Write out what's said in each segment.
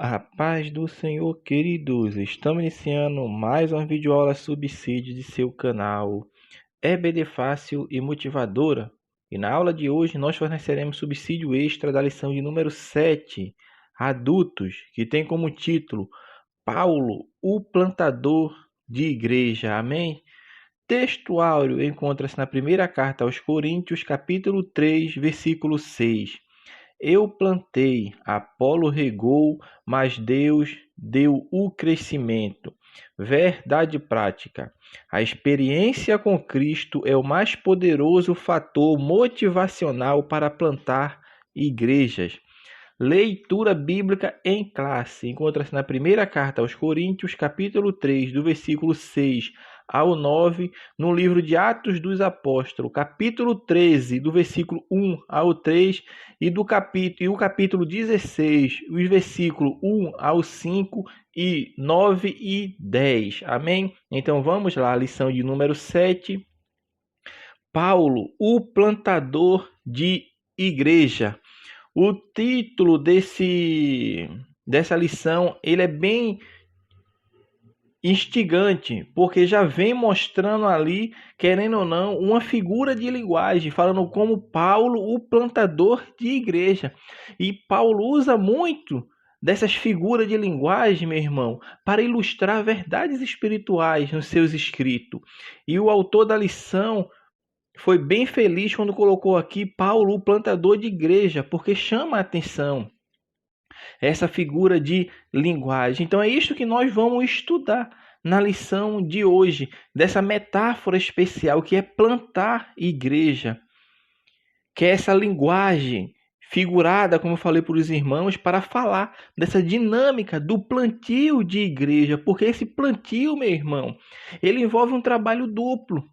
A paz do Senhor, queridos. Estamos iniciando mais uma videoaula subsídio de seu canal EBD Fácil e Motivadora. E na aula de hoje nós forneceremos subsídio extra da lição de número 7, Adultos, que tem como título Paulo, o plantador de igreja. Amém? Texto áureo encontra-se na primeira carta aos Coríntios, capítulo 3, versículo 6. Eu plantei, Apolo regou, mas Deus deu o crescimento. Verdade prática. A experiência com Cristo é o mais poderoso fator motivacional para plantar igrejas. Leitura bíblica em classe. Encontra-se na primeira carta aos Coríntios, capítulo 3, do versículo 6 ao 9, no livro de Atos dos Apóstolos, capítulo 13, do versículo 1 ao 3, e o capítulo 16, os versículos 1 ao 5 e 9 e 10. Amém? Então vamos lá, lição de número 7. Paulo, o plantador de igreja. O título dessa lição, ele é bem instigante, porque já vem mostrando ali, querendo ou não, uma figura de linguagem, falando como Paulo, o plantador de igreja. E Paulo usa muito dessas figuras de linguagem, meu irmão, para ilustrar verdades espirituais nos seus escritos. E o autor da lição foi bem feliz quando colocou aqui Paulo, o plantador de igreja, porque chama a atenção essa figura de linguagem. Então é isto que nós vamos estudar na lição de hoje, dessa metáfora especial que é plantar igreja, que é essa linguagem figurada, como eu falei para os irmãos, para falar dessa dinâmica do plantio de igreja, porque esse plantio, meu irmão, ele envolve um trabalho duplo.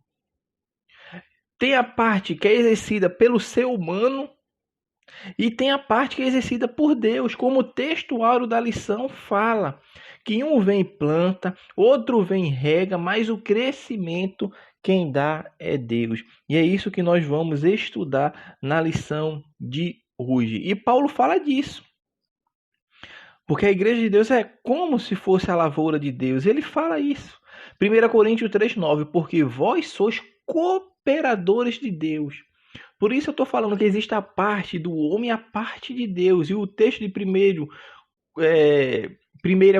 Tem a parte que é exercida pelo ser humano e tem a parte que é exercida por Deus, como o texto áureo da lição fala, que um vem e planta, outro vem e rega, mas o crescimento quem dá é Deus. E é isso que nós vamos estudar na lição de hoje. E Paulo fala disso, porque a igreja de Deus é como se fosse a lavoura de Deus. Ele fala isso. 1 Coríntios 3,9, porque vós sois cooperadores de Deus. Por isso eu estou falando que existe a parte do homem e a parte de Deus. E o texto de 1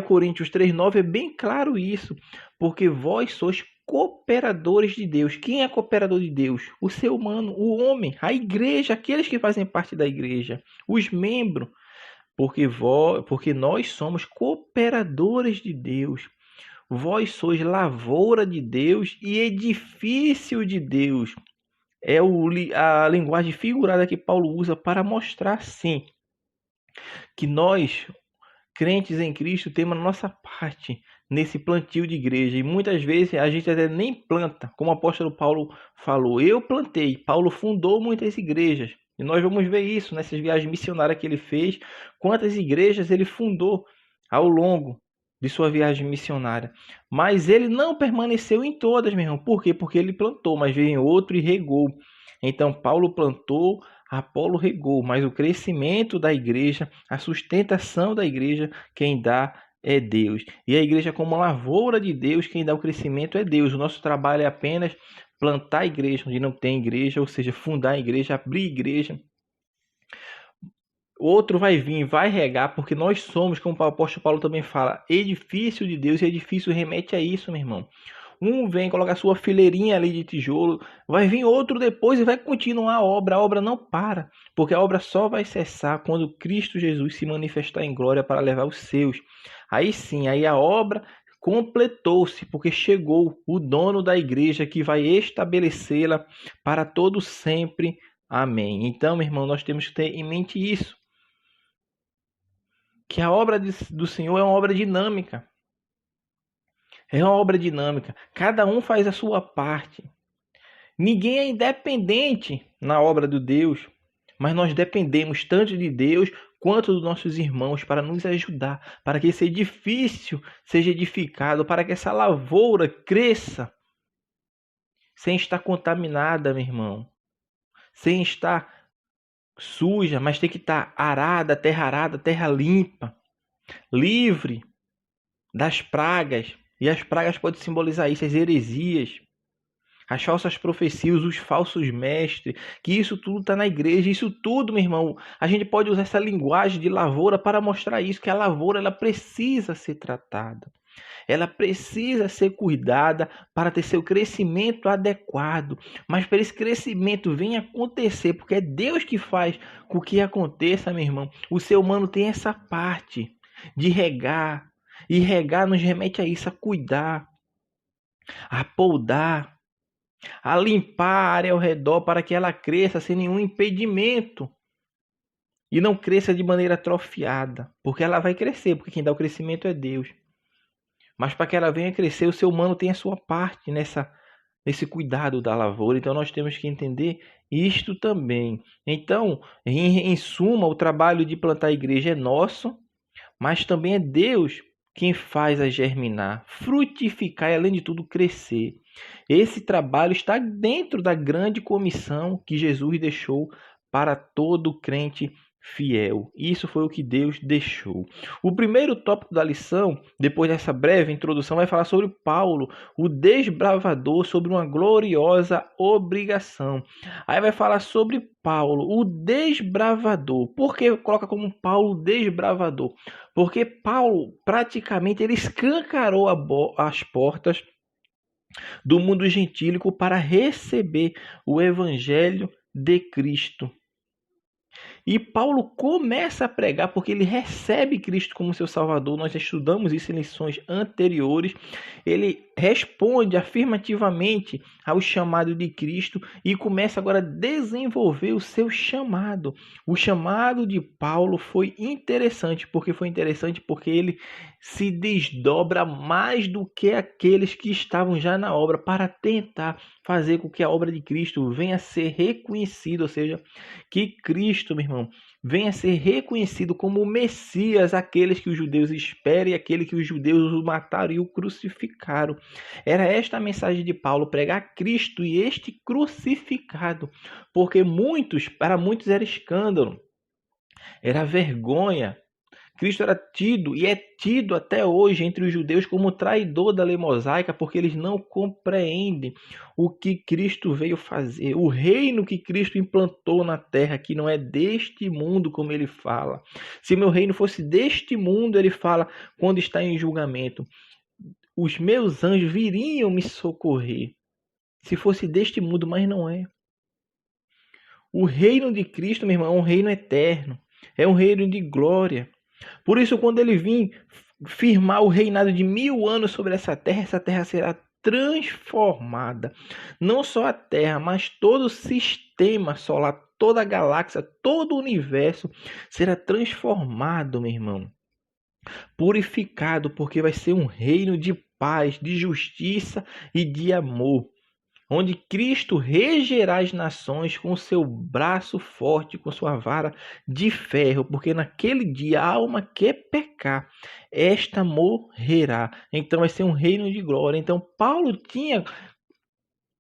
Coríntios 3,9 é bem claro isso. Porque vós sois cooperadores de Deus. Quem é cooperador de Deus? O ser humano, o homem, a igreja, aqueles que fazem parte da igreja, os membros. Porque nós somos cooperadores de Deus. Vós sois lavoura de Deus e edifício de Deus. É a linguagem figurada que Paulo usa para mostrar, sim, que nós, crentes em Cristo, temos a nossa parte nesse plantio de igreja. E muitas vezes a gente até nem planta, como o apóstolo Paulo falou. Eu plantei, Paulo fundou muitas igrejas. E nós vamos ver isso nessas viagens missionárias que ele fez, quantas igrejas ele fundou ao longo de sua viagem missionária. Mas ele não permaneceu em todas, meu irmão. Por quê? Porque ele plantou, mas veio outro e regou. Então, Paulo plantou, Apolo regou, mas o crescimento da igreja, a sustentação da igreja, quem dá é Deus. E a igreja, como lavoura de Deus, quem dá o crescimento é Deus. O nosso trabalho é apenas plantar a igreja onde não tem igreja, ou seja, fundar a igreja, abrir a igreja. Outro vai vir, vai regar, porque nós somos, como o apóstolo Paulo também fala, edifício de Deus, e edifício remete a isso, meu irmão. Um vem colocar sua fileirinha ali de tijolo, vai vir outro depois e vai continuar a obra não para, porque a obra só vai cessar quando Cristo Jesus se manifestar em glória para levar os seus. Aí sim, aí a obra completou-se, porque chegou o dono da igreja que vai estabelecê-la para todo sempre. Amém. Então, meu irmão, nós temos que ter em mente isso, que a obra do Senhor é uma obra dinâmica. É uma obra dinâmica. Cada um faz a sua parte. Ninguém é independente na obra de Deus, mas nós dependemos tanto de Deus quanto dos nossos irmãos para nos ajudar, para que esse edifício seja edificado, para que essa lavoura cresça sem estar contaminada, meu irmão, sem estar suja, mas tem que estar arada, terra limpa. livre das pragas. E as pragas podem simbolizar isso, as heresias, as falsas profecias, os falsos mestres, que isso tudo está na igreja. Isso tudo, meu irmão, a gente pode usar essa linguagem de lavoura para mostrar isso, que a lavoura ela precisa ser tratada. Ela precisa ser cuidada para ter seu crescimento adequado. Mas para esse crescimento venha acontecer, porque é Deus que faz com que aconteça, meu irmão. O ser humano tem essa parte de regar. E regar nos remete a isso, a cuidar, a podar, a limpar a área ao redor para que ela cresça sem nenhum impedimento. E não cresça de maneira atrofiada, porque ela vai crescer, porque quem dá o crescimento é Deus. Mas para que ela venha crescer, o ser humano tem a sua parte nesse cuidado da lavoura. Então nós temos que entender isto também. Então, em suma, o trabalho de plantar a igreja é nosso, mas também é Deus quem faz a germinar, frutificar e, além de tudo, crescer. Esse trabalho está dentro da grande comissão que Jesus deixou para todo crente fiel. Isso foi o que Deus deixou. O primeiro tópico da lição, depois dessa breve introdução, vai falar sobre Paulo, o desbravador, sobre uma gloriosa obrigação. Aí vai falar sobre Paulo, o desbravador. Por que coloca como Paulo desbravador? Porque Paulo praticamente ele escancarou as portas do mundo gentílico para receber o evangelho de Cristo. E Paulo começa a pregar porque ele recebe Cristo como seu Salvador. Nós estudamos isso em lições anteriores. Ele responde afirmativamente ao chamado de Cristo e começa agora a desenvolver o seu chamado. O chamado de Paulo foi interessante. Porque ele se desdobra mais do que aqueles que estavam já na obra para tentar fazer com que a obra de Cristo venha a ser reconhecida, ou seja, que Cristo, meu irmão, venha a ser reconhecido como o Messias, aqueles que os judeus esperam e aquele que os judeus o mataram e o crucificaram. Era esta a mensagem de Paulo, pregar Cristo e este crucificado, porque para muitos era escândalo, era vergonha. Cristo era tido e é tido até hoje entre os judeus como traidor da lei mosaica, porque eles não compreendem o que Cristo veio fazer, o reino que Cristo implantou na terra, que não é deste mundo, como ele fala. Se meu reino fosse deste mundo, ele fala quando está em julgamento, os meus anjos viriam me socorrer. Se fosse deste mundo, mas não é. O reino de Cristo, meu irmão, é um reino eterno, é um reino de glória. Por isso, quando ele vir firmar o reinado de 1000 anos sobre essa terra será transformada. Não só a Terra, mas todo o sistema solar, toda a galáxia, todo o universo será transformado, meu irmão. Purificado, porque vai ser um reino de paz, de justiça e de amor, onde Cristo regerá as nações com seu braço forte, com sua vara de ferro, porque naquele dia a alma que pecar, esta morrerá. Então vai ser um reino de glória. Então Paulo tinha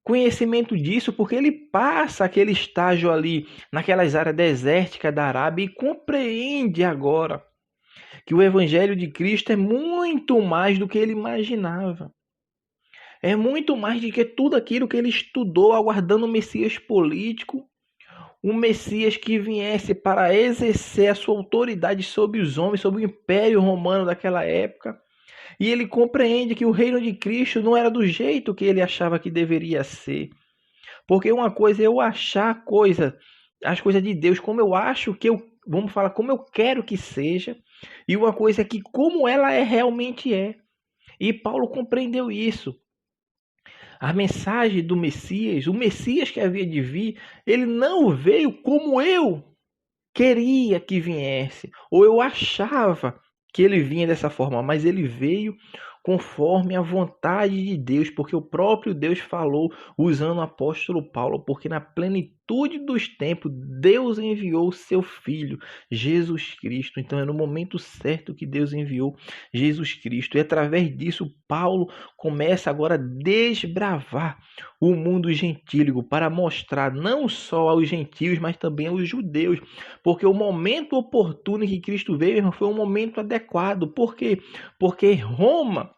conhecimento disso, porque ele passa aquele estágio ali, naquelas áreas desérticas da Arábia, e compreende agora que o evangelho de Cristo é muito mais do que ele imaginava. É muito mais do que tudo aquilo que ele estudou, aguardando o Messias político, um Messias que viesse para exercer a sua autoridade sobre os homens, sobre o Império Romano daquela época. E ele compreende que o reino de Cristo não era do jeito que ele achava que deveria ser. Porque uma coisa é eu achar as coisas de Deus como eu acho que como eu quero que seja, e uma coisa é que como ela realmente é. E Paulo compreendeu isso. A mensagem do Messias, o Messias que havia de vir, ele não veio como eu queria que viesse, ou eu achava que ele vinha dessa forma, mas ele veio conforme a vontade de Deus, porque o próprio Deus falou usando o apóstolo Paulo, porque na plenitude plenitude dos tempos, Deus enviou o seu Filho, Jesus Cristo. Então é no momento certo que Deus enviou Jesus Cristo. E através disso, Paulo começa agora a desbravar o mundo gentílico para mostrar não só aos gentios, mas também aos judeus. Porque o momento oportuno que Cristo veio, irmão, foi um momento adequado. Por quê? Porque Roma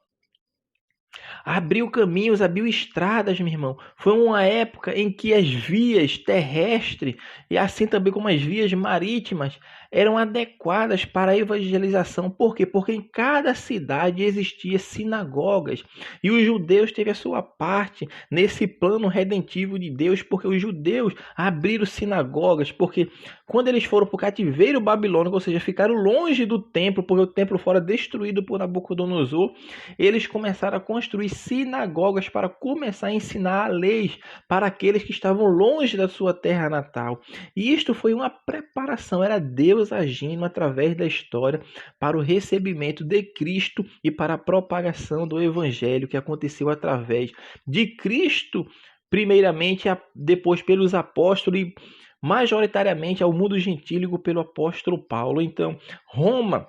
abriu caminhos, abriu estradas, meu irmão. Foi uma época em que as vias terrestres e assim também como as vias marítimas eram adequadas para a evangelização. Por quê? Porque em cada cidade existia sinagogas e os judeus teve a sua parte nesse plano redentivo de Deus, porque os judeus abriram sinagogas, porque quando eles foram para o cativeiro babilônico, ou seja, ficaram longe do templo, porque o templo fora destruído por Nabucodonosor, eles começaram a construir sinagogas para começar a ensinar a lei para aqueles que estavam longe da sua terra natal. E isto foi uma preparação, era Deus agindo através da história para o recebimento de Cristo e para a propagação do evangelho que aconteceu através de Cristo, primeiramente, depois pelos apóstolos e majoritariamente ao mundo gentílico pelo apóstolo Paulo. Então, Roma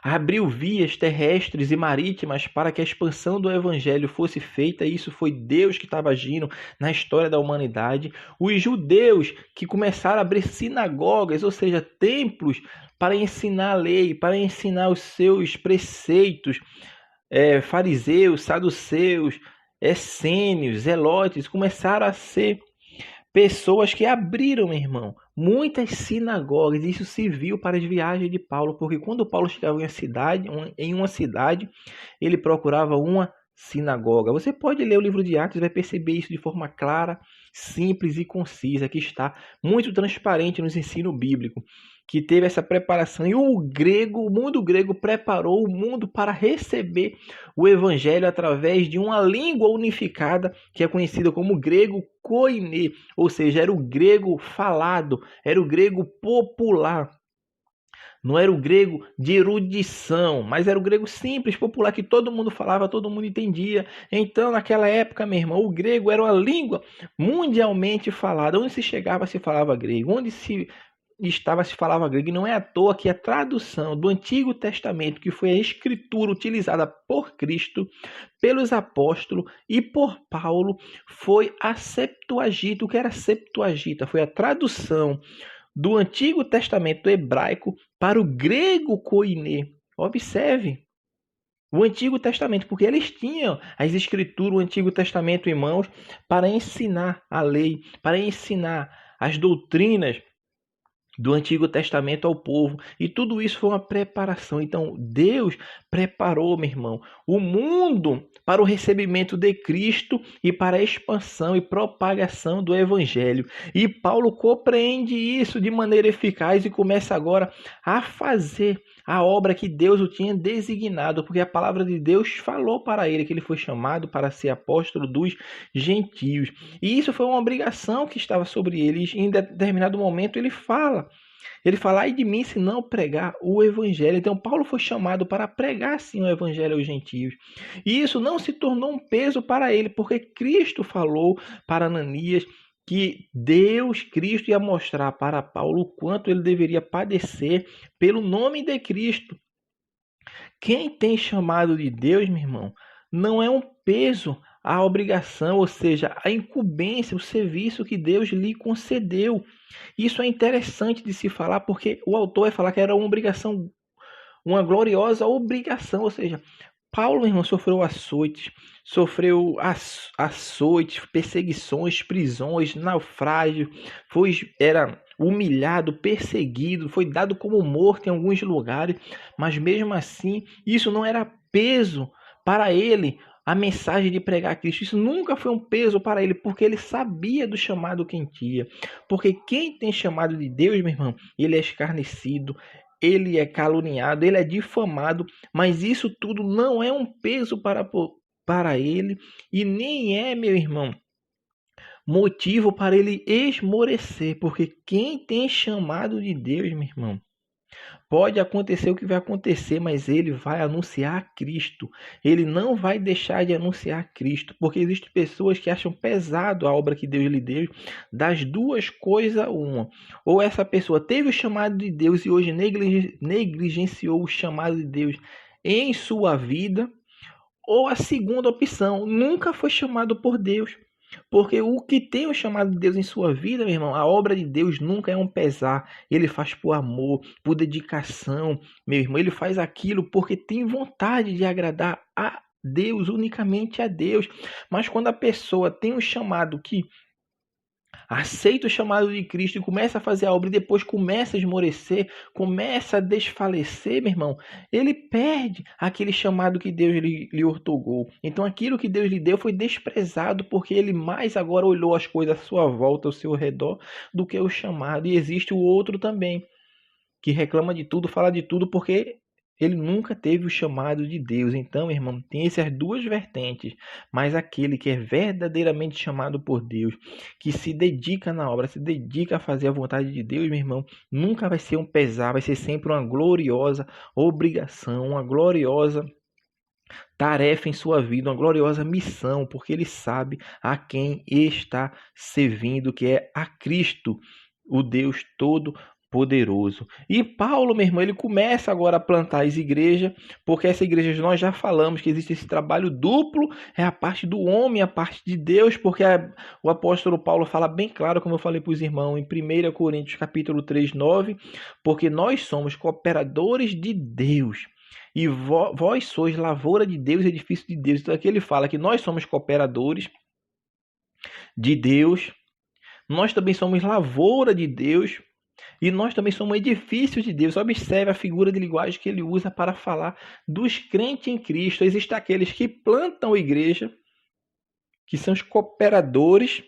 abriu vias terrestres e marítimas para que a expansão do evangelho fosse feita. Isso foi Deus que estava agindo na história da humanidade. Os judeus que começaram a abrir sinagogas, ou seja, templos, para ensinar a lei, para ensinar os seus preceitos. Fariseus, saduceus, essênios, zelotes, começaram a ser pessoas que abriram, meu irmão, muitas sinagogas. Isso se viu para as viagens de Paulo, porque quando Paulo chegava em uma cidade, ele procurava uma sinagoga. Você pode ler o livro de Atos e vai perceber isso de forma clara, simples e concisa, que está muito transparente nos ensinos bíblicos, que teve essa preparação. E o mundo grego preparou o mundo para receber o evangelho através de uma língua unificada, que é conhecida como grego koiné, ou seja, era o grego falado, era o grego popular. Não era o grego de erudição, mas era o grego simples, popular, que todo mundo falava, todo mundo entendia. Então, naquela época, meu irmão, o grego era uma língua mundialmente falada. Onde se chegava, se falava grego. Onde se falava grego. E não é à toa que a tradução do Antigo Testamento, que foi a escritura utilizada por Cristo, pelos apóstolos e por Paulo, foi a Septuaginta. O que era Septuaginta? Foi a tradução do Antigo Testamento hebraico para o grego koiné. Observe o Antigo Testamento, porque eles tinham as escrituras, o Antigo Testamento em mãos, para ensinar a lei, para ensinar as doutrinas do Antigo Testamento ao povo. E tudo isso foi uma preparação. Então, Deus preparou, meu irmão, o mundo para o recebimento de Cristo e para a expansão e propagação do Evangelho. E Paulo compreende isso de maneira eficaz e começa agora a fazer a obra que Deus o tinha designado, porque a palavra de Deus falou para ele que ele foi chamado para ser apóstolo dos gentios. E isso foi uma obrigação que estava sobre ele. E em determinado momento ele fala, ai de mim se não pregar o evangelho. Então Paulo foi chamado para pregar sim o evangelho aos gentios. E isso não se tornou um peso para ele, porque Cristo falou para Ananias que Cristo ia mostrar para Paulo o quanto ele deveria padecer pelo nome de Cristo. Quem tem chamado de Deus, meu irmão, não é um peso a obrigação, ou seja, a incumbência, o serviço que Deus lhe concedeu. Isso é interessante de se falar, porque o autor vai falar que era uma obrigação, uma gloriosa obrigação, ou seja, Paulo, meu irmão, sofreu açoites, perseguições, prisões, naufrágio, era humilhado, perseguido, foi dado como morto em alguns lugares, mas mesmo assim, isso não era peso para ele, a mensagem de pregar Cristo. Isso nunca foi um peso para ele, porque ele sabia do chamado que tinha. Porque quem tem chamado de Deus, meu irmão, ele é escarnecido, ele é caluniado, ele é difamado, mas isso tudo não é um peso para ele e nem é, meu irmão, motivo para ele esmorecer, porque quem tem chamado de Deus, meu irmão, Pode acontecer o que vai acontecer, mas ele vai anunciar Cristo. Ele não vai deixar de anunciar Cristo, porque existem pessoas que acham pesado a obra que Deus lhe deu. Das duas coisas, uma. Ou essa pessoa teve o chamado de Deus e hoje negligenciou o chamado de Deus em sua vida, ou a segunda opção, nunca foi chamado por Deus. Porque o que tem o chamado de Deus em sua vida, meu irmão, a obra de Deus nunca é um pesar. Ele faz por amor, por dedicação, meu irmão. Ele faz aquilo porque tem vontade de agradar a Deus, unicamente a Deus. Mas quando a pessoa tem um chamado que aceita o chamado de Cristo e começa a fazer a obra e depois começa a esmorecer, começa a desfalecer, meu irmão, ele perde aquele chamado que Deus lhe outorgou. Então aquilo que Deus lhe deu foi desprezado porque ele mais agora olhou as coisas à sua volta, ao seu redor, do que o chamado. E existe o outro também, que reclama de tudo, fala de tudo, porque ele nunca teve o chamado de Deus. Então, irmão, tem essas duas vertentes. Mas aquele que é verdadeiramente chamado por Deus, que se dedica na obra, se dedica a fazer a vontade de Deus, meu irmão, nunca vai ser um pesar, vai ser sempre uma gloriosa obrigação, uma gloriosa tarefa em sua vida, uma gloriosa missão, porque ele sabe a quem está servindo, que é a Cristo, o Deus Todo-Poderoso. E Paulo, meu irmão, ele começa agora a plantar as igrejas, porque essa igreja nós já falamos que existe esse trabalho duplo, é a parte do homem, a parte de Deus, porque o apóstolo Paulo fala bem claro, como eu falei para os irmãos, em 1 Coríntios capítulo 3, 9, porque nós somos cooperadores de Deus. E vós sois lavoura de Deus, edifício de Deus. Então aqui ele fala que nós somos cooperadores de Deus, nós também somos lavoura de Deus e nós também somos edifícios de Deus. Observe a figura de linguagem que ele usa para falar dos crentes em Cristo. Existem aqueles que plantam a igreja, que são os cooperadores.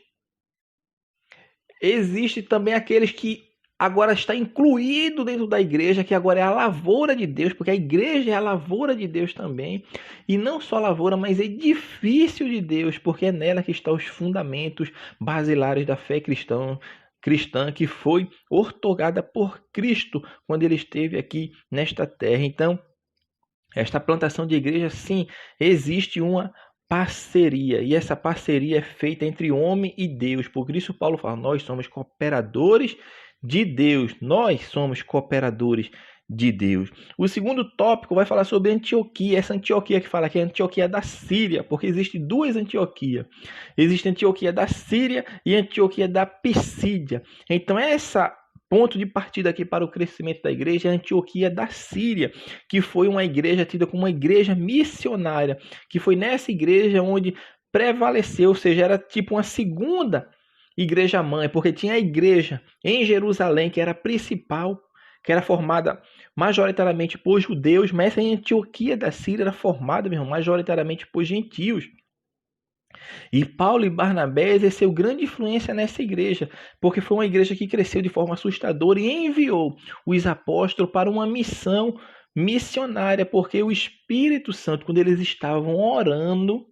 Existem também aqueles que agora está incluído dentro da igreja, que agora é a lavoura de Deus, porque a igreja é a lavoura de Deus também, e não só lavoura, mas edifício de Deus, porque é nela que estão os fundamentos basilares da fé cristã, que foi outorgada por Cristo quando ele esteve aqui nesta terra. Então, esta plantação de igreja, sim, existe uma parceria, e essa parceria é feita entre homem e Deus. Por isso Paulo fala, nós somos cooperadores de Deus, nós somos cooperadores de Deus. O segundo tópico vai falar sobre Antioquia, essa Antioquia que fala que é a Antioquia da Síria, porque existem duas Antioquias. Existe a Antioquia da Síria e a Antioquia da Pisídia. Então essa ponto de partida aqui para o crescimento da igreja é a Antioquia da Síria, que foi uma igreja tida como uma igreja missionária, que foi nessa igreja onde prevaleceu, ou seja, era tipo uma segunda igreja mãe, porque tinha a igreja em Jerusalém, que era a principal, que era formada majoritariamente por judeus, mas essa Antioquia da Síria era formada, meu irmão, majoritariamente por gentios. E Paulo e Barnabé exerceu grande influência nessa igreja, porque foi uma igreja que cresceu de forma assustadora e enviou os apóstolos para uma missão missionária, porque o Espírito Santo, quando eles estavam orando,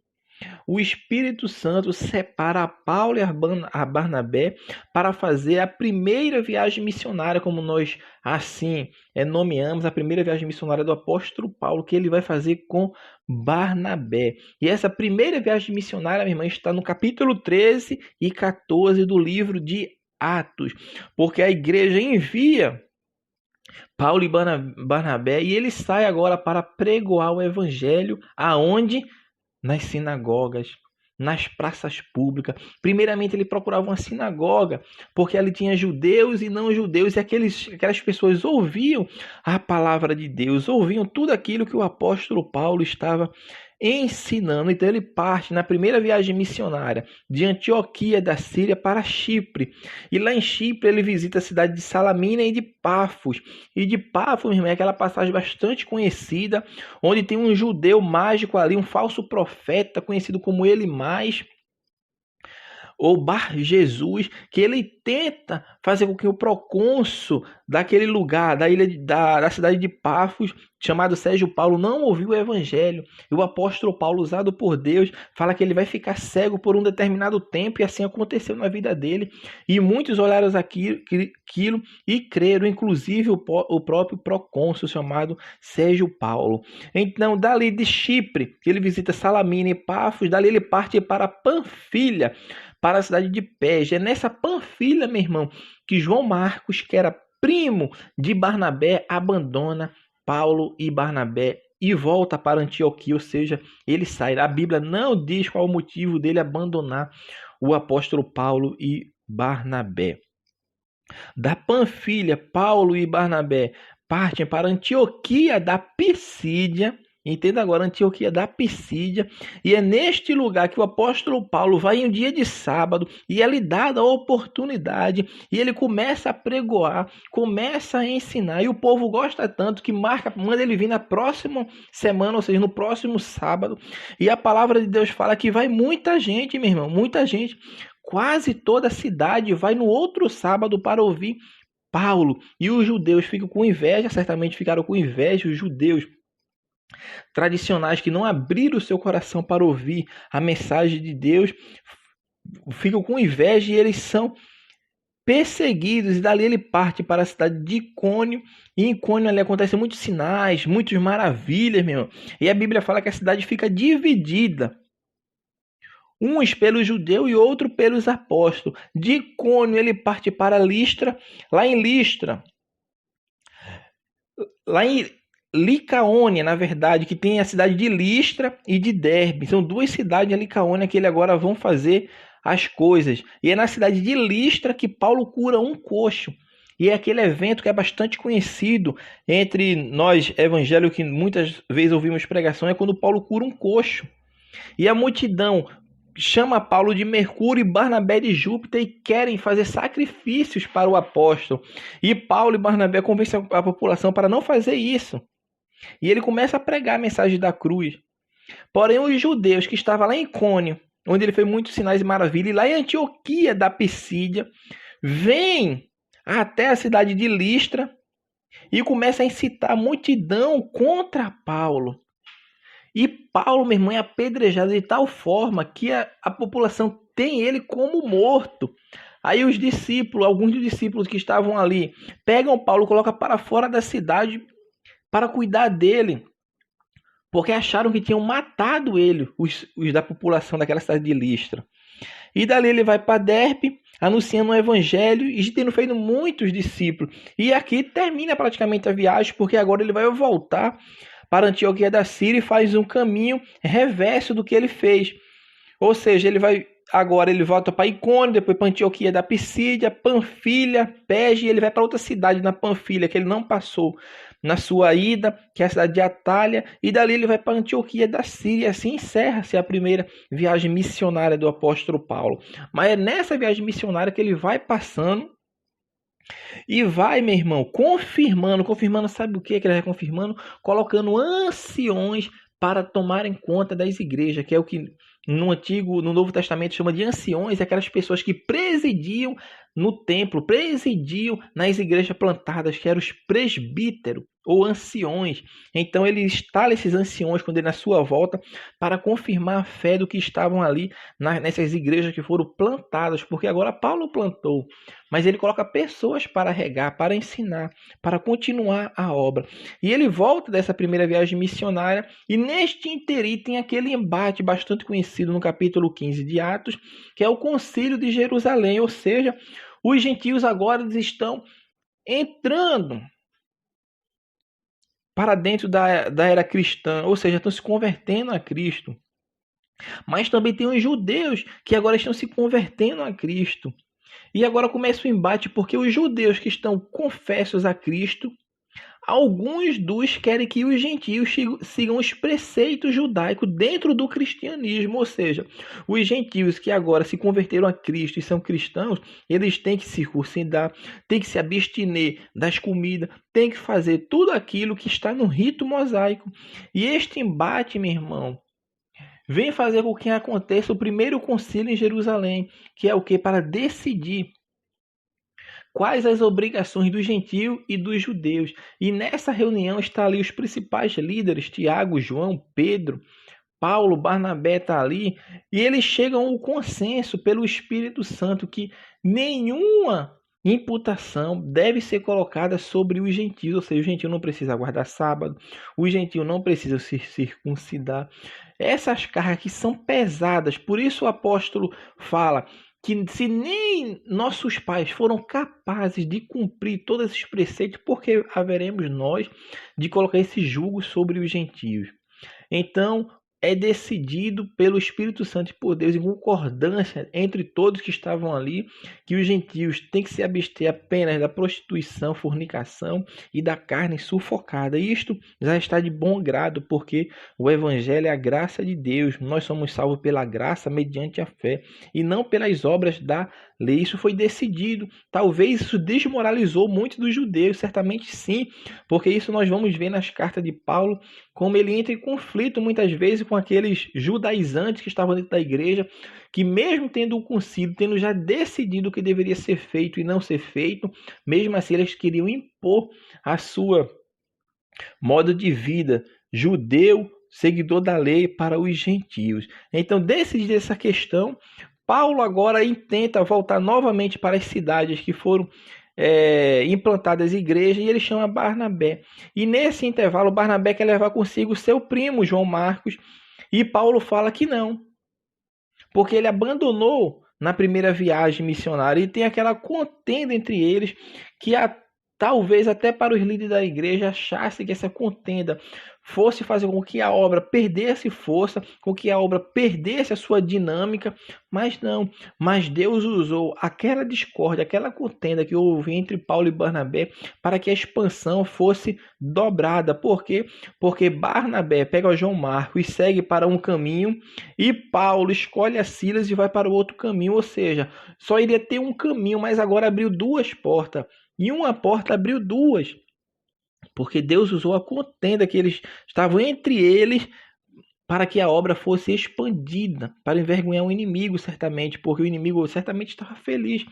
o Espírito Santo separa a Paulo e a Barnabé para fazer a primeira viagem missionária, como nós assim nomeamos, a primeira viagem missionária do apóstolo Paulo, que ele vai fazer com Barnabé. E essa primeira viagem missionária, minha irmã, está no capítulo 13 e 14 do livro de Atos, porque a igreja envia Paulo e Barnabé e ele sai agora para pregoar o evangelho aonde? Nas sinagogas, nas praças públicas. Primeiramente ele procurava uma sinagoga, porque ali tinha judeus e não judeus, e aquelas pessoas ouviam a palavra de Deus, ouviam tudo aquilo que o apóstolo Paulo estava ensinando. Então ele parte na primeira viagem missionária de Antioquia da Síria para Chipre. E lá em Chipre ele visita a cidade de Salamina e de Pafos. E de Pafos, irmão, é aquela passagem bastante conhecida, onde tem um judeu mágico ali, um falso profeta conhecido como Elimás, ou Bar Jesus, que ele tenta fazer com que o procônsul daquele lugar, da cidade de Pafos, chamado Sérgio Paulo, não ouviu o evangelho. E o apóstolo Paulo, usado por Deus, fala que ele vai ficar cego por um determinado tempo, e assim aconteceu na vida dele. E muitos olharam aquilo e creram, inclusive o próprio procônsul chamado Sérgio Paulo. Então, dali de Chipre, que ele visita Salamina e Pafos, dali ele parte para Panfilha, para a cidade de Perge. É nessa Panfilha, meu irmão, que João Marcos, que era primo de Barnabé, abandona Paulo e Barnabé e volta para Antioquia, ou seja, ele sai. A Bíblia não diz qual o motivo dele abandonar o apóstolo Paulo e Barnabé. Da Panfilha, Paulo e Barnabé partem para Antioquia da Pisídia. Entenda agora, Antioquia da Pisídia, e é neste lugar que o apóstolo Paulo vai em um dia de sábado, e é lhe dada a oportunidade, e ele começa a pregoar, começa a ensinar, e o povo gosta tanto que manda ele vir na próxima semana, ou seja, no próximo sábado, e a palavra de Deus fala que vai muita gente, meu irmão, muita gente, quase toda a cidade vai no outro sábado para ouvir Paulo, e os judeus ficam com inveja, certamente ficaram com inveja, os judeus tradicionais que não abriram o seu coração para ouvir a mensagem de Deus, ficam com inveja e eles são perseguidos, e dali ele parte para a cidade de Icônio, e em Icônio ali acontecem muitos sinais, muitas maravilhas, meu irmão. E a Bíblia fala que a cidade fica dividida, uns pelos judeus e outro pelos apóstolos. De Icônio ele parte para Listra, lá em Licaônia, na verdade, que tem a cidade de Listra e de Derbe. São duas cidades de Licaônia que ele agora vão fazer as coisas. E é na cidade de Listra que Paulo cura um coxo. E é aquele evento que é bastante conhecido entre nós evangélicos, que muitas vezes ouvimos pregação, é quando Paulo cura um coxo. E a multidão chama Paulo de Mercúrio e Barnabé de Júpiter e querem fazer sacrifícios para o apóstolo. E Paulo e Barnabé convencem a população para não fazer isso. E ele começa a pregar a mensagem da cruz. Porém, os judeus que estavam lá em Icônio, onde ele fez muitos sinais e maravilhas, e lá em Antioquia da Pisídia, vêm até a cidade de Listra e começa a incitar a multidão contra Paulo. E Paulo, meu irmão, é apedrejado de tal forma que a população tem ele como morto. Aí os discípulos, alguns dos discípulos que estavam ali, pegam Paulo, colocam para fora da cidade para cuidar dele, porque acharam que tinham matado ele, os da população daquela cidade de Listra. E dali ele vai para Derbe, anunciando o evangelho e tendo feito muitos discípulos. E aqui termina praticamente a viagem, porque agora ele vai voltar para Antioquia da Síria e faz um caminho reverso do que ele fez. Ou seja, ele volta para Icônio, depois para Antioquia da Pisídia, Panfilha, Perge, e ele vai para outra cidade na Panfilha, que ele não passou na sua ida, que é a cidade de Atália, e dali ele vai para Antioquia da Síria, e assim encerra-se a primeira viagem missionária do apóstolo Paulo. Mas é nessa viagem missionária que ele vai passando e vai, meu irmão, confirmando, sabe o que ele vai confirmando? Colocando anciões para tomarem conta das igrejas, que é o que no Novo Testamento chama de anciões, aquelas pessoas que presidiam no templo, presidiam nas igrejas plantadas, que eram os presbíteros ou anciões. Então ele instala esses anciões quando ele na sua volta para confirmar a fé do que estavam ali nessas igrejas que foram plantadas, porque agora Paulo plantou, mas ele coloca pessoas para regar, para ensinar, para continuar a obra. E ele volta dessa primeira viagem missionária e neste interim tem aquele embate bastante conhecido no capítulo 15 de Atos, que é o Concílio de Jerusalém, ou seja, os gentios agora estão entrando para dentro da era cristã, ou seja, estão se convertendo a Cristo. Mas também tem os judeus que agora estão se convertendo a Cristo. E agora começa o embate, porque os judeus que estão confessos a Cristo, alguns dos querem que os gentios sigam os preceitos judaicos dentro do cristianismo, ou seja, os gentios que agora se converteram a Cristo e são cristãos, eles têm que circuncidar, têm que se abster das comidas, têm que fazer tudo aquilo que está no rito mosaico. E este embate, meu irmão, vem fazer com que aconteça o primeiro concílio em Jerusalém, que é o que? Para decidir quais as obrigações do gentio e dos judeus. E nessa reunião está ali os principais líderes, Tiago, João, Pedro, Paulo, Barnabé está ali, e eles chegam ao consenso pelo Espírito Santo que nenhuma imputação deve ser colocada sobre os gentios, ou seja, o gentio não precisa guardar sábado, o gentio não precisa se circuncidar. Essas cargas que são pesadas, por isso o apóstolo fala que se nem nossos pais foram capazes de cumprir todos esses preceitos, porque haveremos nós de colocar esse jugo sobre os gentios? Então, é decidido pelo Espírito Santo e por Deus, em concordância entre todos que estavam ali, que os gentios têm que se abster apenas da prostituição, fornicação e da carne sufocada. Isto já está de bom grado, porque o Evangelho é a graça de Deus. Nós somos salvos pela graça mediante a fé e não pelas obras da lei. Isso foi decidido. Talvez isso desmoralizou muitos dos judeus, certamente sim, porque isso nós vamos ver nas cartas de Paulo, como ele entra em conflito muitas vezes com aqueles judaizantes que estavam dentro da igreja, que mesmo tendo o concílio, tendo já decidido o que deveria ser feito e não ser feito, mesmo assim eles queriam impor a sua modo de vida judeu, seguidor da lei, para os gentios. Então, decidida essa questão, Paulo agora intenta voltar novamente para as cidades que foram implantadas igrejas, e ele chama Barnabé. E nesse intervalo, Barnabé quer levar consigo seu primo, João Marcos, e Paulo fala que não, porque ele abandonou na primeira viagem missionária, e tem aquela contenda entre eles, que talvez até para os líderes da igreja achasse que essa contenda fosse fazer com que a obra perdesse força, com que a obra perdesse a sua dinâmica, mas não. Mas Deus usou aquela discórdia, aquela contenda que houve entre Paulo e Barnabé para que a expansão fosse dobrada. Por quê? Porque Barnabé pega o João Marcos e segue para um caminho, e Paulo escolhe a Silas e vai para o outro caminho, ou seja, só iria ter um caminho, mas agora abriu duas portas. E uma porta abriu duas, porque Deus usou a contenda que eles estavam entre eles para que a obra fosse expandida, para envergonhar o inimigo, certamente, porque o inimigo certamente estava feliz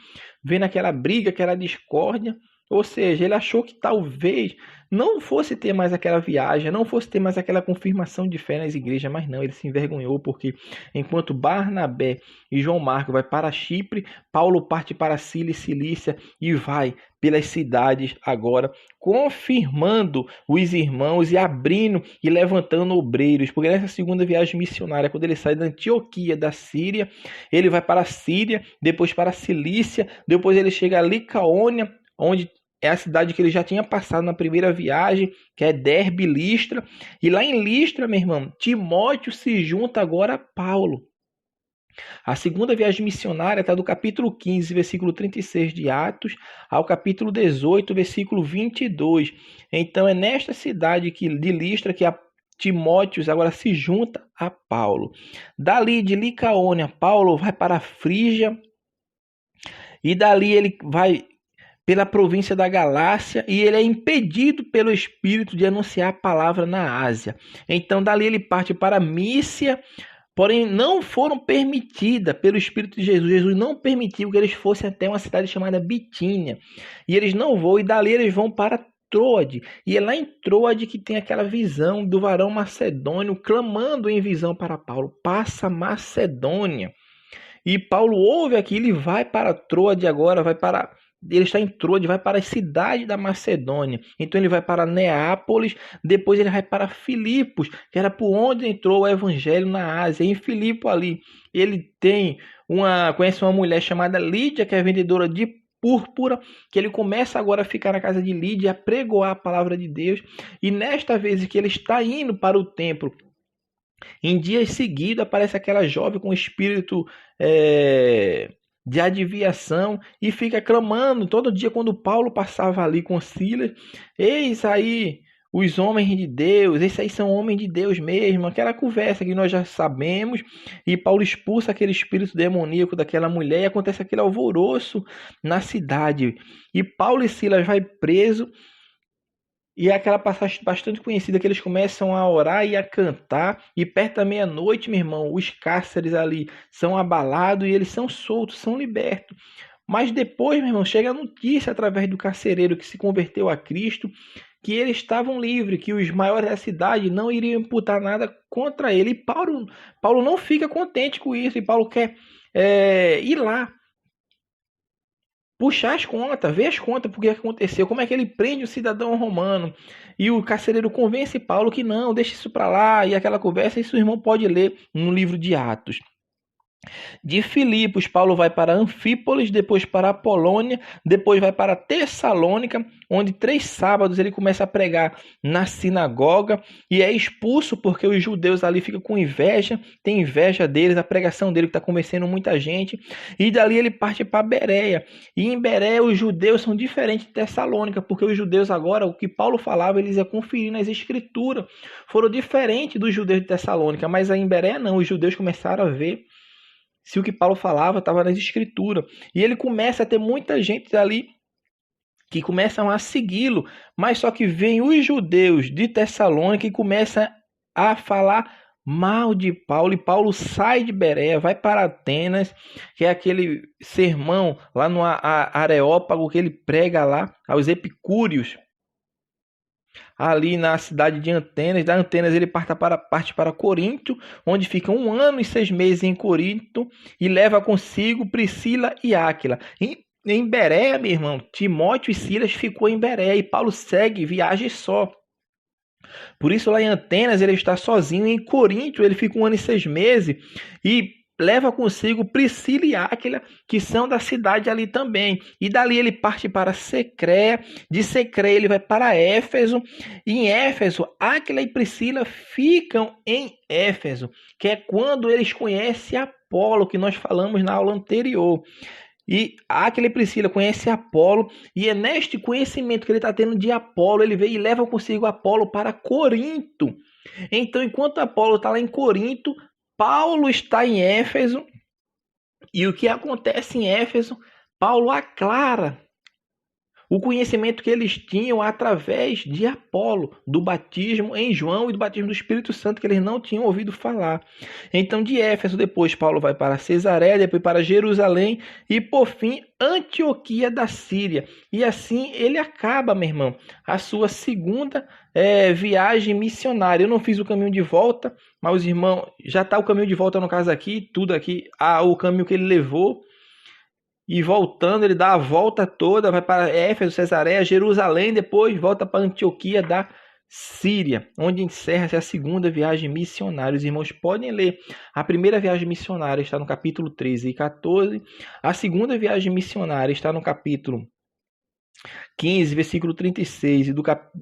vendo aquela briga, aquela discórdia. Ou seja, ele achou que talvez não fosse ter mais aquela viagem, não fosse ter mais aquela confirmação de fé nas igrejas, mas não, ele se envergonhou, porque enquanto Barnabé e João Marcos vai para Chipre, Paulo parte para Síria e Cilícia e vai pelas cidades agora, confirmando os irmãos e abrindo e levantando obreiros, porque nessa segunda viagem missionária, quando ele sai da Antioquia, da Síria, ele vai para a Síria, depois para a Cilícia, depois ele chega a Licaônia, onde é a cidade que ele já tinha passado na primeira viagem, que é Derbe, Listra. E lá em Listra, meu irmão, Timóteo se junta agora a Paulo. A segunda viagem missionária está do capítulo 15, versículo 36 de Atos, ao capítulo 18, versículo 22. Então é nesta cidade de Listra que Timóteo agora se junta a Paulo. Dali de Licaônia, Paulo vai para a Frígia, e dali ele vai pela província da Galácia, e ele é impedido pelo Espírito de anunciar a palavra na Ásia. Então dali ele parte para Mícia, porém não foram permitidas pelo Espírito de Jesus. Jesus não permitiu que eles fossem até uma cidade chamada Bitínia, e eles não vão, e dali eles vão para Troade, e é lá em Troade que tem aquela visão do varão macedônio clamando em visão para Paulo: passa Macedônia. E Paulo ouve aquilo e vai para Troade agora, ele está em Troade, vai para a cidade da Macedônia. Então ele vai para Neápolis, depois ele vai para Filipos, que era por onde entrou o evangelho na Ásia. Em Filipe ali, ele conhece uma mulher chamada Lídia, que é vendedora de púrpura, que ele começa agora a ficar na casa de Lídia, a pregoar a palavra de Deus. E nesta vez que ele está indo para o templo, em dias seguidos aparece aquela jovem com espírito de adivinhação e fica clamando todo dia. Quando Paulo passava ali com Silas: eis aí os homens de Deus, esses aí são homens de Deus mesmo, aquela conversa que nós já sabemos. E Paulo expulsa aquele espírito demoníaco daquela mulher, e acontece aquele alvoroço na cidade, e Paulo e Silas vai preso, E é aquela passagem bastante conhecida que eles começam a orar e a cantar. E perto da meia-noite, meu irmão, os cárceres ali são abalados e eles são soltos, são libertos. Mas depois, meu irmão, chega a notícia através do carcereiro que se converteu a Cristo, que eles estavam livres, que os maiores da cidade não iriam imputar nada contra ele. E Paulo não fica contente com isso, e Paulo quer ir lá, puxar as contas, ver as contas, porque aconteceu, como é que ele prende o cidadão romano. E o carcereiro convence Paulo que não, deixa isso para lá, e aquela conversa, isso o irmão pode ler no livro de Atos. De Filipos, Paulo vai para Anfípolis, depois para Apolônia, depois vai para Tessalônica, onde 3 sábados ele começa a pregar na sinagoga e é expulso porque os judeus ali ficam com inveja, tem inveja deles, a pregação dele que está convencendo muita gente. E dali ele parte para Bereia. E em Bereia os judeus são diferentes de Tessalônica, porque os judeus agora, o que Paulo falava, eles iam conferir nas escrituras. Foram diferentes dos judeus de Tessalônica, mas aí em Bereia não, os judeus começaram a ver se o que Paulo falava estava nas escrituras. E ele começa a ter muita gente ali que começam a segui-lo, mas só que vem os judeus de Tessalônica e começam a falar mal de Paulo, e Paulo sai de Bereia, vai para Atenas, que é aquele sermão lá no Areópago que ele prega lá aos epicúreos, ali na cidade de Atenas. Da Atenas ele parte para Corinto, onde fica 1 ano e 6 meses em Corinto, e leva consigo Priscila e Áquila. Em Bereia, meu irmão, Timóteo e Silas ficou em Bereia, e Paulo segue, viagem só. Por isso lá em Atenas ele está sozinho. Em Corinto ele fica 1 ano e 6 meses, e leva consigo Priscila e Áquila, que são da cidade ali também. E dali ele parte para Secréia, de Secréia ele vai para Éfeso, e em Éfeso, Áquila e Priscila ficam em Éfeso, que é quando eles conhecem Apolo, que nós falamos na aula anterior. E Áquila e Priscila conhecem Apolo, e é neste conhecimento que ele está tendo de Apolo, ele vem e leva consigo Apolo para Corinto. Então, enquanto Apolo está lá em Corinto, Paulo está em Éfeso, e o que acontece em Éfeso? Paulo aclara o conhecimento que eles tinham através de Apolo, do batismo em João e do batismo do Espírito Santo, que eles não tinham ouvido falar. Então, de Éfeso, depois Paulo vai para Cesareia, depois para Jerusalém e, por fim, Antioquia da Síria. E assim ele acaba, meu irmão, a sua segunda viagem missionária. Eu não fiz o caminho de volta, mas os irmãos, já está o caminho de volta no caso aqui, tudo aqui, o caminho que ele levou. E voltando, ele dá a volta toda, vai para Éfeso, Cesareia, Jerusalém, depois volta para Antioquia da Síria, onde encerra-se a segunda viagem missionária. Os irmãos podem ler. A primeira viagem missionária está no capítulo 13 e 14. A segunda viagem missionária está no capítulo 15, versículo 36, e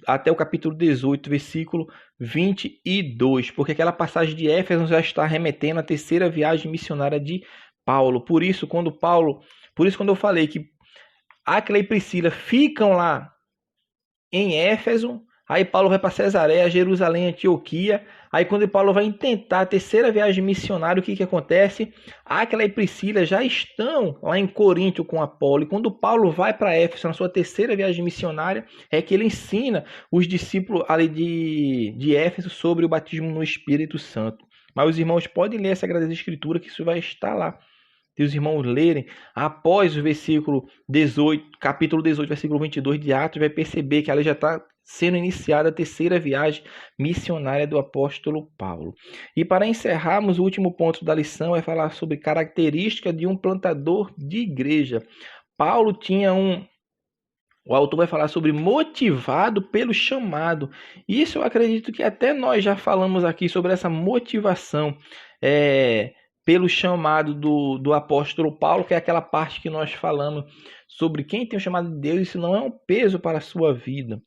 até o capítulo 18, versículo 22. Porque aquela passagem de Éfeso já está remetendo à terceira viagem missionária de Paulo. Por isso, quando eu falei que Áquila e Priscila ficam lá em Éfeso, aí Paulo vai para Cesareia, Jerusalém, Antioquia. Aí quando Paulo vai tentar a terceira viagem missionária, o que acontece? Áquila e Priscila já estão lá em Corinto com Apolo. E quando Paulo vai para Éfeso, na sua terceira viagem missionária, é que ele ensina os discípulos ali de Éfeso sobre o batismo no Espírito Santo. Mas os irmãos podem ler essa Sagrada Escritura, que isso vai estar lá. Se os irmãos lerem, após o versículo 18, capítulo 18, versículo 22 de Atos, vai perceber que ela já está sendo iniciada a terceira viagem missionária do apóstolo Paulo. E para encerrarmos, o último ponto da lição é falar sobre característica de um plantador de igreja. Paulo tinha o autor vai falar sobre motivado pelo chamado. Isso eu acredito que até nós já falamos aqui sobre essa motivação pelo chamado do apóstolo Paulo, que é aquela parte que nós falamos sobre quem tem o chamado de Deus, isso não é um peso para a sua vida.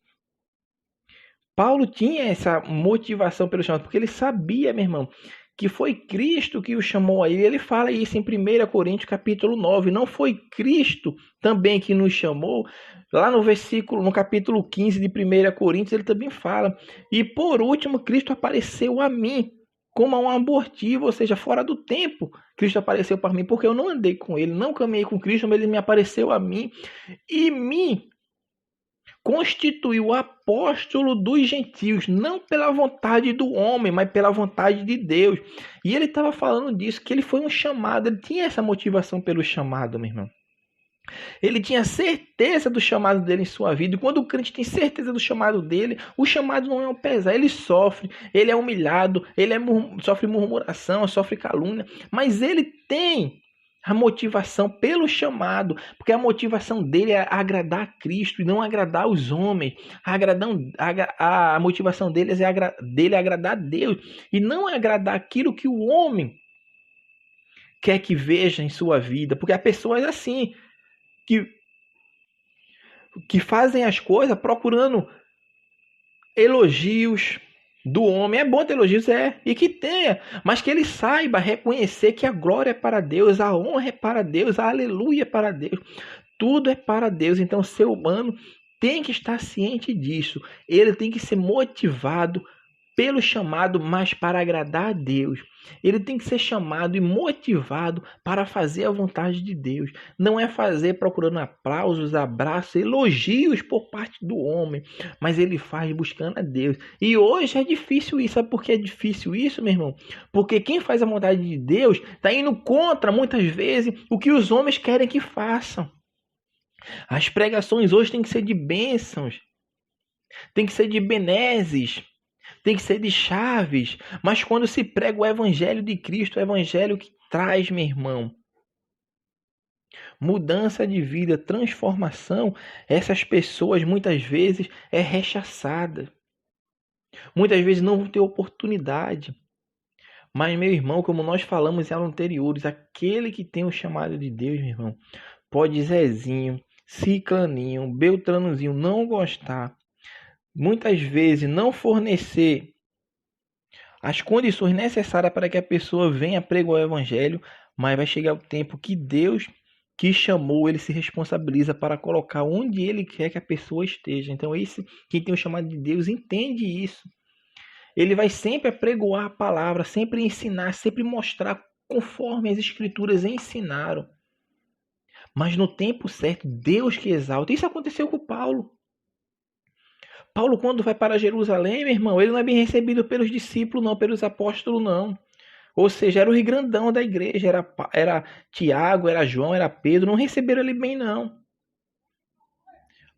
Paulo tinha essa motivação pelo chamado, porque ele sabia, meu irmão, que foi Cristo que o chamou a ele. Ele fala isso em 1 Coríntios capítulo 9. Não foi Cristo também que nos chamou? Lá no capítulo 15 de 1 Coríntios, ele também fala. E por último, Cristo apareceu a mim como a um abortivo, ou seja, fora do tempo. Cristo apareceu para mim, porque eu não andei com ele, não caminhei com Cristo, mas ele me apareceu a mim e me constituiu apóstolo dos gentios, não pela vontade do homem, mas pela vontade de Deus. E ele estava falando disso, que ele foi um chamado, ele tinha essa motivação pelo chamado, meu irmão. Ele tinha certeza do chamado dele em sua vida. E quando o crente tem certeza do chamado dele, o chamado não é um pesar. Ele sofre, ele é humilhado, sofre murmuração, sofre calúnia. Mas ele tem a motivação pelo chamado, porque a motivação dele é agradar a Cristo e não agradar os homens. A motivação dele é agradar a Deus e não é agradar aquilo que o homem quer que veja em sua vida. Porque há pessoas assim, que fazem as coisas procurando elogios do homem. É bom ter elogios, e que tenha, mas que ele saiba reconhecer que a glória é para Deus, a honra é para Deus, a aleluia é para Deus, tudo é para Deus. Então o ser humano tem que estar ciente disso, ele tem que ser motivado pelo chamado, mas para agradar a Deus. Ele tem que ser chamado e motivado para fazer a vontade de Deus. Não é fazer procurando aplausos, abraços, elogios por parte do homem, mas ele faz buscando a Deus. E hoje é difícil isso. Sabe por que é difícil isso, meu irmão? Porque quem faz a vontade de Deus está indo contra, muitas vezes, o que os homens querem que façam. As pregações hoje têm que ser de bênçãos, tem que ser de benesses, tem que ser de chaves, mas quando se prega o evangelho de Cristo, o evangelho que traz, meu irmão, mudança de vida, transformação, essas pessoas muitas vezes é rechaçada. Muitas vezes não vão ter oportunidade. Mas, meu irmão, como nós falamos em aulas anteriores, aquele que tem o chamado de Deus, meu irmão, pode Zezinho, Ciclaninho, Beltranozinho não gostar, muitas vezes não fornecer as condições necessárias para que a pessoa venha pregar o evangelho, mas vai chegar o tempo que Deus que chamou, ele se responsabiliza para colocar onde ele quer que a pessoa esteja. Então quem tem o chamado de Deus entende isso. Ele vai sempre apregoar a palavra, sempre ensinar, sempre mostrar conforme as escrituras ensinaram. Mas no tempo certo, Deus que exalta. Isso aconteceu com Paulo. Paulo, quando vai para Jerusalém, meu irmão, ele não é bem recebido pelos discípulos, não, pelos apóstolos, não. Ou seja, era o grandão da igreja, era Tiago, era João, era Pedro, não receberam ele bem, não.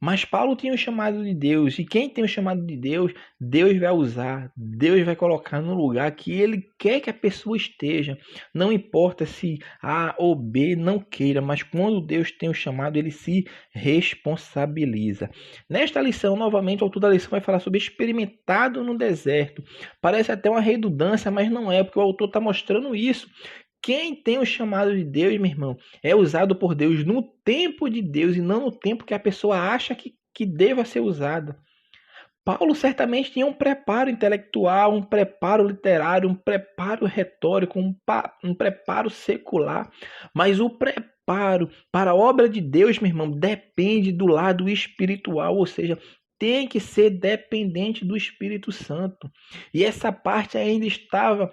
Mas Paulo tinha o chamado de Deus, e quem tem o chamado de Deus, Deus vai usar, Deus vai colocar no lugar que ele quer que a pessoa esteja. Não importa se A ou B não queira, mas quando Deus tem o chamado, ele se responsabiliza. Nesta lição, novamente, o autor da lição vai falar sobre experimentado no deserto. Parece até uma redundância, mas não é, porque o autor está mostrando isso. Quem tem o chamado de Deus, meu irmão, é usado por Deus no tempo de Deus e não no tempo que a pessoa acha que deva ser usada. Paulo certamente tinha um preparo intelectual, um preparo literário, um preparo retórico, um preparo secular. Mas o preparo para a obra de Deus, meu irmão, depende do lado espiritual, ou seja, tem que ser dependente do Espírito Santo. E essa parte ainda estava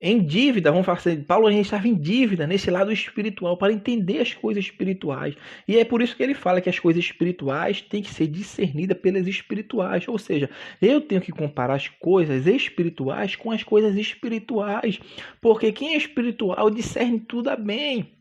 em dívida, vamos falar assim, Paulo a gente estava em dívida nesse lado espiritual para entender as coisas espirituais. E é por isso que ele fala que as coisas espirituais têm que ser discernidas pelas espirituais. Ou seja, eu tenho que comparar as coisas espirituais com as coisas espirituais. Porque quem é espiritual discerne tudo a bem.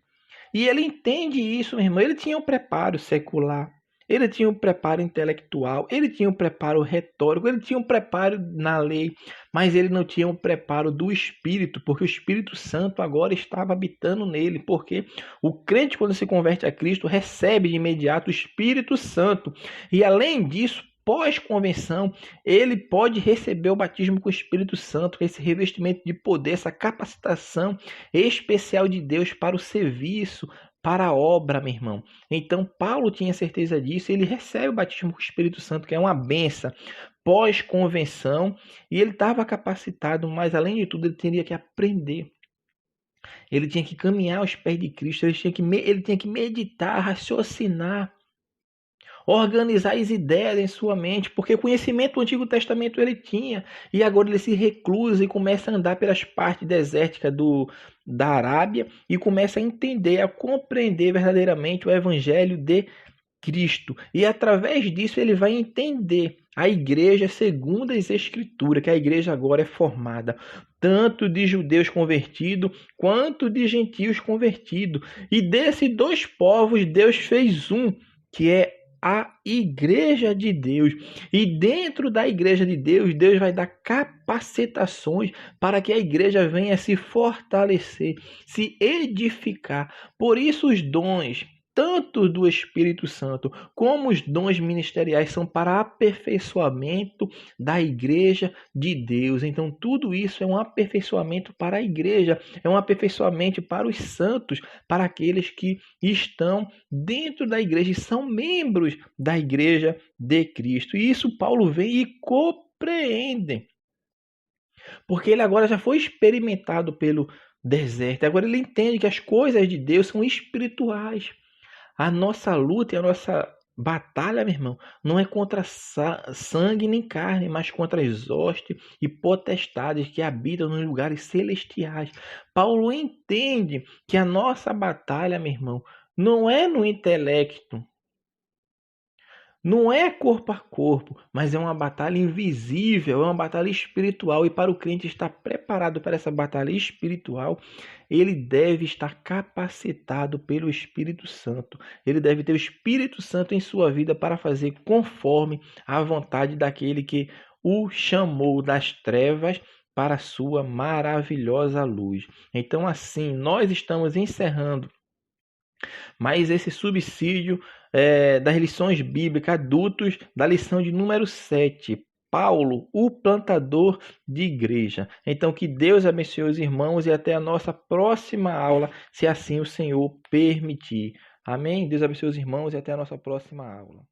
E ele entende isso, meu irmão. Ele tinha um preparo secular. Ele tinha um preparo intelectual, ele tinha um preparo retórico, ele tinha um preparo na lei, mas ele não tinha um preparo do Espírito, porque o Espírito Santo agora estava habitando nele, porque o crente, quando se converte a Cristo, recebe de imediato o Espírito Santo. E além disso, pós-convenção, ele pode receber o batismo com o Espírito Santo, esse revestimento de poder, essa capacitação especial de Deus para o serviço, para a obra, meu irmão. Então, Paulo tinha certeza disso, ele recebe o batismo com o Espírito Santo, que é uma benção, pós-convenção, e ele estava capacitado, mas além de tudo, ele teria que aprender. Ele tinha que caminhar aos pés de Cristo, ele tinha que meditar, raciocinar, organizar as ideias em sua mente, porque conhecimento do Antigo Testamento ele tinha, e agora ele se reclusa e começa a andar pelas partes desérticas da Arábia e começa a entender, a compreender verdadeiramente o Evangelho de Cristo. E através disso ele vai entender a igreja segundo as Escrituras, que a igreja agora é formada tanto de judeus convertidos quanto de gentios convertidos. E desses dois povos Deus fez um, que é a igreja de Deus. E dentro da igreja de Deus, Deus vai dar capacitações para que a igreja venha se fortalecer, se edificar. Por isso os dons, tanto do Espírito Santo como os dons ministeriais, são para aperfeiçoamento da igreja de Deus. Então, tudo isso é um aperfeiçoamento para a igreja, é um aperfeiçoamento para os santos, para aqueles que estão dentro da igreja e são membros da igreja de Cristo. E isso Paulo vem e compreende, porque ele agora já foi experimentado pelo deserto. Agora ele entende que as coisas de Deus são espirituais. A nossa luta e a nossa batalha, meu irmão, não é contra sangue nem carne, mas contra as hostes e potestades que habitam nos lugares celestiais. Paulo entende que a nossa batalha, meu irmão, não é no intelecto, não é corpo a corpo, mas é uma batalha invisível, é uma batalha espiritual. E para o crente estar preparado para essa batalha espiritual, ele deve estar capacitado pelo Espírito Santo. Ele deve ter o Espírito Santo em sua vida para fazer conforme a vontade daquele que o chamou das trevas para a sua maravilhosa luz. Então, assim, nós estamos encerrando mais esse subsídio das lições bíblicas adultos da lição de número 7. Paulo, o plantador de igreja. Então, que Deus abençoe os irmãos e até a nossa próxima aula, se assim o Senhor permitir. Amém? Deus abençoe os irmãos e até a nossa próxima aula.